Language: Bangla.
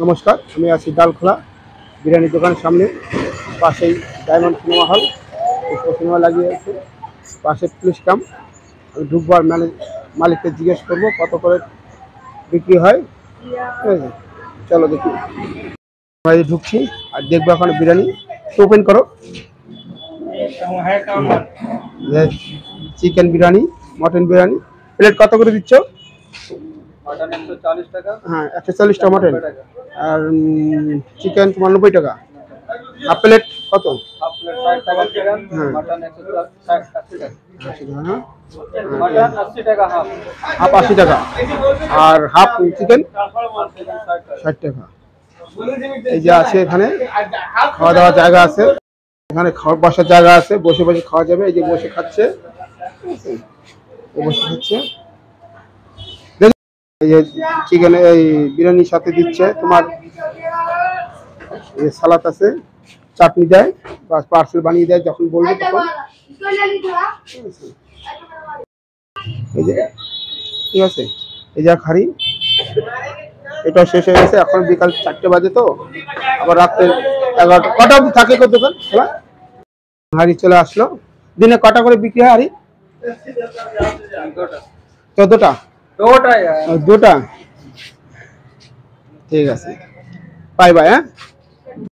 নমস্কার, আমি আছি ডালখোলা বিরিয়ানি দোকানের সামনে। পাশেই ডায়মন্ড সিনেমা হল, পুষ্প সিনেমা লাগিয়ে আছে। পাশে পুলিশ ক্যাম্প। আমি ঢুকবার মালিককে জিজ্ঞেস করবো কত করে বিক্রি হয়। ঠিক আছে, চলো দেখি। আমি ঢুকছি আর দেখবো এখন বিরিয়ানি। ওপেন করো। Chicken biryani, mutton biryani. Plate কত করে দিচ্ছ? मटन 140 টাকা। হ্যাঁ, 140 টাকা মটন। আর চিকেন তোমার 90 টাকা। হাফ প্লেট কত? হাফ প্লেট 60 টাকা চিকেন, হ্যাঁ, মটন 180 টাকা। হ্যাঁ, মটন 80 টাকা হাফ। হাফ 80 টাকা। আর হাফ চিকেন 60 টাকা। এই যে আছে এখানে খাওয়া দাওয়ার জায়গা আছে। এখানে খাওয়া বসার জায়গা আছে, বসে বসে খাওয়া যাবে। এই যে বসে খাচ্ছে, বসে খাচ্ছে। এই যে চিকেন এই বিরিয়ানির সাথে দিচ্ছে তোমার সালাদ আছে, চাটনি দেয় বা পার্সেল বানিয়ে দেয় যখন বলবে তখন। এই যে ঠিক আছে, এই যা খাড়ি এটা শেষ হয়ে গেছে। এখন বিকাল 4টে বাজে, তো আবার রাত্রে 11টা কটা অবধি থাকে দোকান খোলা। হাড়ি চলে আসলো। দিনে কটা করে বিক্রি হয় হাড়ি? 14টা। দুটা। ঠিক আছে, বাই বাই। হ্যাঁ।